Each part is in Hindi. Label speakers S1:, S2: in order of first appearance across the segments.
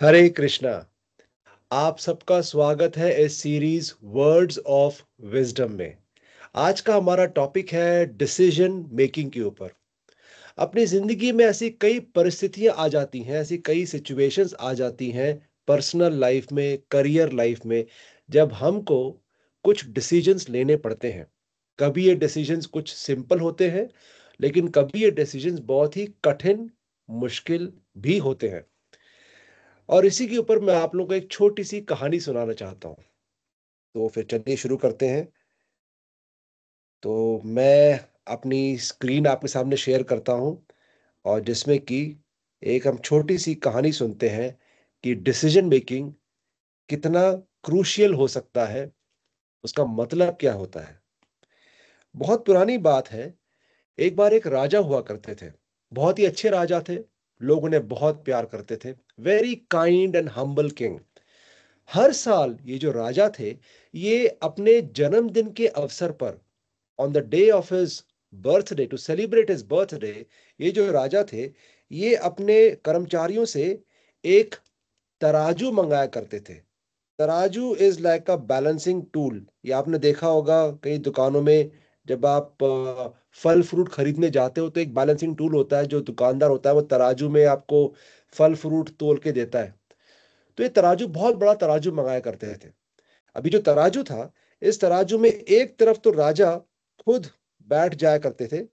S1: हरे कृष्णा। आप सबका स्वागत है इस सीरीज वर्ड्स ऑफ विजडम में। आज का हमारा टॉपिक है डिसीजन मेकिंग के ऊपर। अपनी जिंदगी में ऐसी कई परिस्थितियां आ जाती हैं, ऐसी कई सिचुएशंस आ जाती हैं, पर्सनल लाइफ में, करियर लाइफ में, जब हमको कुछ डिसीजंस लेने पड़ते हैं। कभी ये डिसीजंस कुछ सिंपल होते हैं, लेकिन कभी ये डिसीजंस बहुत ही कठिन, मुश्किल भी होते हैं। और इसी के ऊपर मैं आप लोगों को एक छोटी सी कहानी सुनाना चाहता हूँ। तो फिर चलिए शुरू करते हैं। तो मैं अपनी स्क्रीन आपके सामने शेयर करता हूँ, और जिसमें कि एक हम छोटी सी कहानी सुनते हैं कि डिसीजन मेकिंग कितना क्रूशियल हो सकता है, उसका मतलब क्या होता है। बहुत पुरानी बात है। एक बार एक राजा हुआ करते थे। बहुत ही अच्छे राजा थे। लोग उन्हें बहुत प्यार करते थे। Very kind and humble king. हर साल ये जो राजा थे, ये अपने जन्मदिन के अवसर पर, on the day of his birthday, to celebrate his birthday, ये जो राजा थे, ये अपने कर्मचारियों से एक तराजू मंगाया करते थे। तराजू is like a balancing tool. ये आपने देखा होगा कई दुकानों में। जब आप फल फ्रूट खरीदने जाते हो तो एक बैलेंसिंग टूल होता है, जो दुकानदार होता है वो तराजू में आपको फल फ्रूट तोल के देता है। तो ये तराजू, बहुत बड़ा तराजू मंगाया करते थे। अभी जो तराजू था, इस तराजू में एक तरफ तो राजा खुद बैठ जाया करते थे,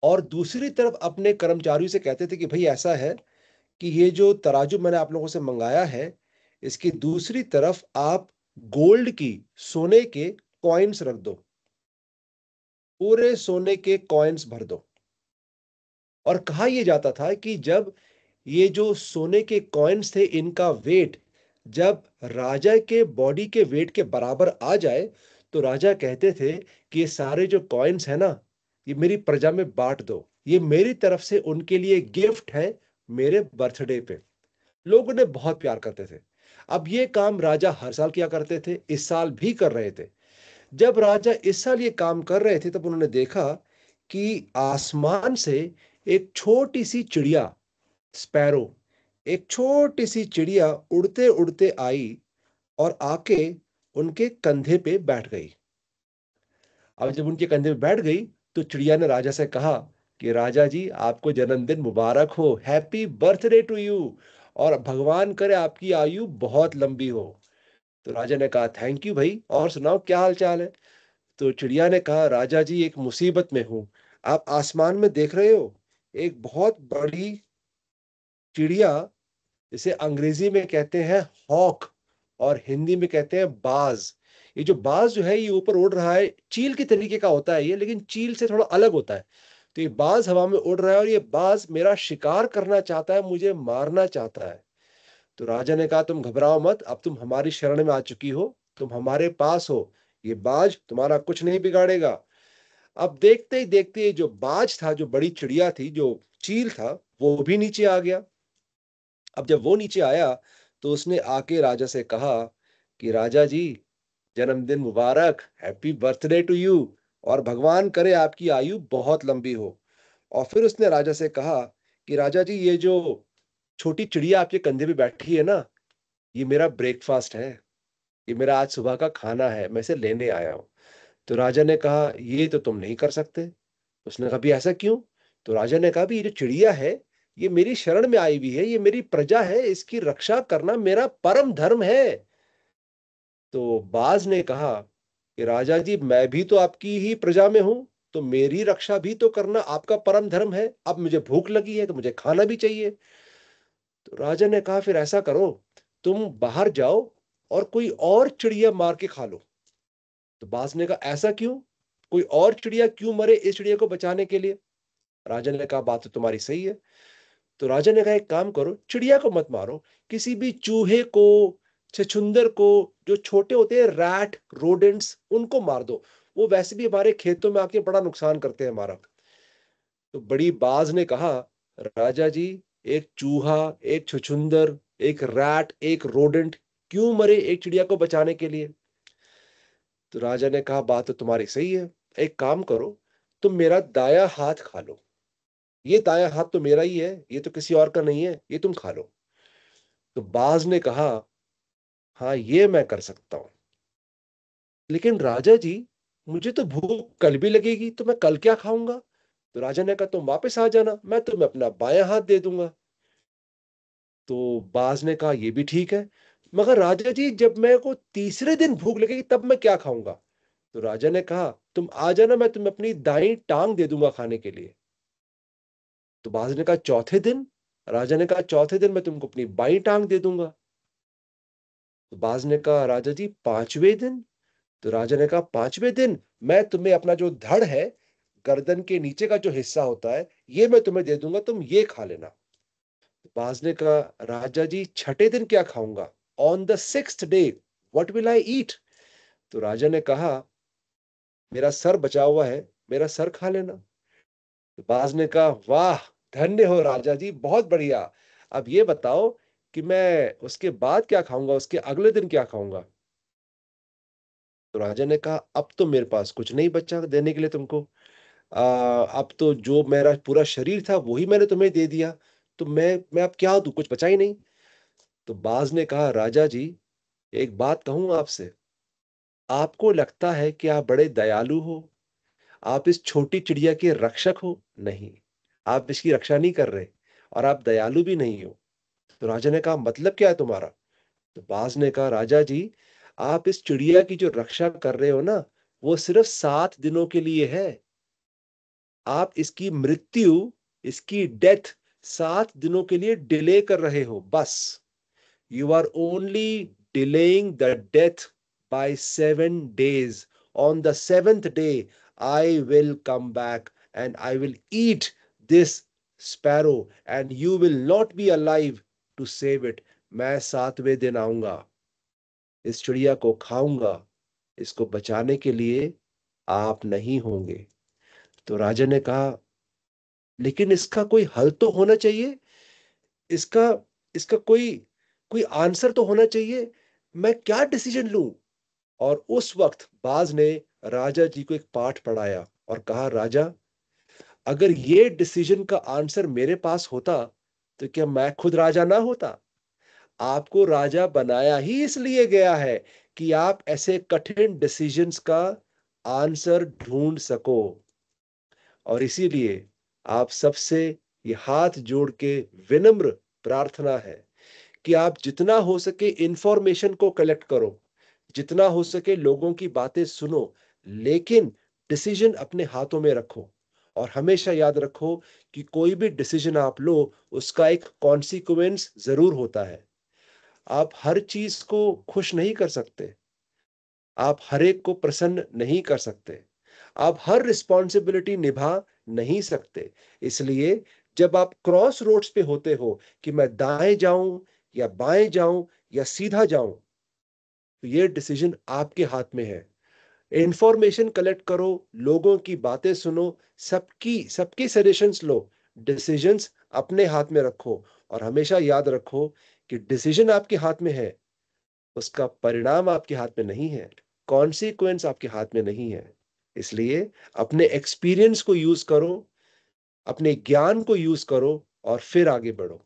S1: और दूसरी तरफ अपने कर्मचारियों से कहते थे कि भाई ऐसा है कि ये जो तराजू मैंने आप लोगों से मंगाया है, इसकी दूसरी तरफ आप गोल्ड की, सोने के कॉइन्स रख दो। पूरे सोने के कॉइन्स भर दो। और कहा यह जाता था कि जब ये जो सोने के कॉइन्स थे, इनका वेट जब राजा के बॉडी के वेट के बराबर आ जाए, तो राजा कहते थे कि ये सारे जो कॉइन्स है ना, ये मेरी प्रजा में बांट दो। ये मेरी तरफ से उनके लिए गिफ्ट है, मेरे बर्थडे पे। लोग उन्हें बहुत प्यार करते थे। अब ये काम राजा हर साल किया करते थे, इस साल भी कर रहे थे। जब राजा इस साल ये काम कर रहे थे, तब उन्होंने देखा कि आसमान से एक छोटी सी चिड़िया, स्पैरो, एक छोटी सी चिड़िया उड़ते उड़ते आई और आके उनके कंधे पे बैठ गई। अब जब उनके कंधे पे बैठ गई, तो चिड़िया ने राजा से कहा कि राजा जी, आपको जन्मदिन मुबारक हो, हैप्पी बर्थडे टू यू, और भगवान करे आपकी आयु बहुत लंबी हो। तो राजा ने कहा थैंक यू भाई, और सुनाओ क्या हाल चाल है। तो चिड़िया ने कहा राजा जी, एक मुसीबत में हूं। आप आसमान में देख रहे हो, एक बहुत बड़ी चिड़िया, इसे अंग्रेजी में कहते हैं हॉक, और हिंदी में कहते हैं बाज। ये जो बाज जो है, ये ऊपर उड़ रहा है, चील की तरीके का होता है ये, लेकिन चील से थोड़ा अलग होता है। तो ये बाज हवा में उड़ रहा है, और ये बाज मेरा शिकार करना चाहता है, मुझे मारना चाहता है। तो राजा ने कहा तुम घबराओ मत, अब तुम हमारी शरण में आ चुकी हो, तुम हमारे पास हो, ये बाज तुम्हारा कुछ नहीं बिगाड़ेगा। अब देखते ही देखते ये जो बाज था, जो बड़ी चिड़िया थी, जो चील था, वो भी नीचे आ गया। अब जब वो नीचे आया, तो उसने आके राजा से कहा कि राजा जी, जन्मदिन मुबारक, हैप्पी बर्थडे टू यू, और भगवान करे आपकी आयु बहुत लंबी हो। और फिर उसने राजा से कहा कि राजा जी, ये जो छोटी चिड़िया आपके कंधे पे बैठी है ना, ये मेरा ब्रेकफास्ट है, ये मेरा आज सुबह का खाना है, मैं इसे लेने आया हूँ। तो राजा ने कहा ये तो तुम नहीं कर सकते। उसने कहा भी ऐसा क्यों। तो राजा ने कहा भी ये जो चिड़िया है, ये मेरी शरण में आई हुई है, ये मेरी प्रजा है, इसकी रक्षा करना मेरा परम धर्म है। तो बाज ने कहा कि राजा जी, मैं भी तो आपकी ही प्रजा में हूं, तो मेरी रक्षा भी तो करना आपका परम धर्म है। अब मुझे भूख लगी है, तो मुझे खाना भी चाहिए। तो राजा ने कहा फिर ऐसा करो, तुम बाहर जाओ और कोई और चिड़िया मार के खा लो। तो बाज ने कहा ऐसा क्यों, कोई और चिड़िया क्यों मरे इस चिड़िया को बचाने के लिए। राजा ने कहा बात तो तुम्हारी सही है। तो राजा ने कहा एक काम करो, चिड़िया को मत मारो, किसी भी चूहे को, छछूंदर को, जो छोटे होते हैं रैट, रोडेंट्स, उनको मार दो। वो वैसे भी हमारे खेतों में आके बड़ा नुकसान करते हैं हमारा। तो बड़ी बाज ने कहा राजा जी, एक चूहा, एक छछूंदर, एक रैट, एक रोडेंट क्यों मरे एक चिड़िया को बचाने के लिए। तो राजा ने कहा बात तो तुम्हारी सही है, एक काम करो, तुम मेरा दाया हाथ खा लो। ये दाया हाथ तो मेरा ही है, ये तो किसी और का नहीं है, ये तुम खा लो। तो बाज ने कहा, हाँ ये मैं कर सकता हूं, लेकिन राजा जी, मुझे तो भूख कल भी लगेगी, तो मैं कल क्या खाऊंगा? तो राजा ने कहा, तुम वापस आ जाना, मैं तुम्हें अपना बायां हाथ दे दूंगा। तो बाज ने कहा, ये भी ठीक है, मगर राजा जी, जब मेरे को तीसरे दिन भूख लगेगी तब मैं क्या खाऊंगा? तो राजा ने कहा, तुम आ जाना, मैं तुम्हें अपनी दाई टांग दे दूंगा खाने के लिए। तो बाज ने कहा, चौथे दिन? राजा ने कहा, चौथे दिन मैं तुमको अपनी बाई टांग दे दूंगा। तो बाज ने कहा, राजा जी, पांचवें दिन? तो राजा ने कहा, पांचवें दिन मैं तुम्हें अपना जो धड़ है, गर्दन के नीचे का जो हिस्सा होता है, ये मैं तुम्हें दे दूंगा, तुम ये खा लेना। तो बाज ने कहा, राजा जी, छठे दिन क्या खाऊंगा? On the sixth day what will I eat? तो राजा ने कहा, मेरा सर बचा हुआ है, मेरा सर खा लेना। तो बाज ने कहा, वाह, धन्य हो राजा जी, बहुत बढ़िया। अब ये बताओ कि मैं उसके बाद क्या खाऊंगा, उसके अगले दिन क्या खाऊंगा? तो राजा ने कहा, अब तो मेरे पास कुछ नहीं बचा देने के लिए तुमको। अब तो जो मेरा पूरा शरीर था वही मैंने तुम्हें दे दिया, तो मैं अब क्या दूं, कुछ बचा ही नहीं। तो बाज ने कहा, राजा जी, एक बात कहूं आपसे, आपको लगता है कि आप बड़े दयालु हो, आप इस छोटी चिड़िया के रक्षक हो? नहीं, आप इसकी रक्षा नहीं कर रहे, और आप दयालु भी नहीं हो। तो राजा ने कहा, मतलब क्या है तुम्हारा? तो बाज ने कहा, राजा जी, आप इस चिड़िया की जो रक्षा कर रहे हो ना, वो सिर्फ 7 दिनों के लिए है। आप इसकी मृत्यु, इसकी डेथ 7 दिनों के लिए डिले कर रहे हो, बस। You are only delaying the death by 7 days. On the seventh day, I will come back and I will eat this sparrow, and you will not be alive to save it. मैं 7वें दिन आऊंगा, इस चिड़िया को खाऊंगा, इसको बचाने के लिए आप नहीं होंगे। तो राजा ने कहा, लेकिन इसका कोई हल तो होना चाहिए, इसका इसका कोई कोई आंसर तो होना चाहिए, मैं क्या डिसीजन लूं? और उस वक्त बाज ने राजा जी को एक पाठ पढ़ाया और कहा, राजा, अगर ये डिसीजन का आंसर मेरे पास होता, तो क्या मैं खुद राजा ना होता? आपको राजा बनाया ही इसलिए गया है कि आप ऐसे कठिन डिसीजंस का आंसर ढूंढ सको। और इसीलिए आप सबसे ये हाथ जोड़ के विनम्र प्रार्थना है कि आप जितना हो सके इंफॉर्मेशन को कलेक्ट करो, जितना हो सके लोगों की बातें सुनो, लेकिन डिसीजन अपने हाथों में रखो। और हमेशा याद रखो कि कोई भी डिसीजन आप लो, उसका एक कॉन्सिक्वेंस जरूर होता है। आप हर चीज को खुश नहीं कर सकते, आप हर एक को प्रसन्न नहीं कर सकते, आप हर रिस्पॉन्सिबिलिटी निभा नहीं सकते। इसलिए जब आप क्रॉस रोड्स पे होते हो कि मैं दाएं जाऊं या बाएं जाऊं या सीधा जाऊं, तो ये डिसीजन आपके हाथ में है। इंफॉर्मेशन कलेक्ट करो, लोगों की बातें सुनो, सबकी सबकी सजेशंस लो, डिसीजंस अपने हाथ में रखो। और हमेशा याद रखो कि डिसीजन आपके हाथ में है, उसका परिणाम आपके हाथ में नहीं है, कॉन्सिक्वेंस आपके हाथ में नहीं है। इसलिए अपने एक्सपीरियंस को यूज करो, अपने ज्ञान को यूज करो, और फिर आगे बढ़ो।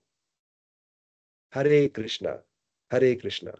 S1: हरे कृष्णा, हरे कृष्णा।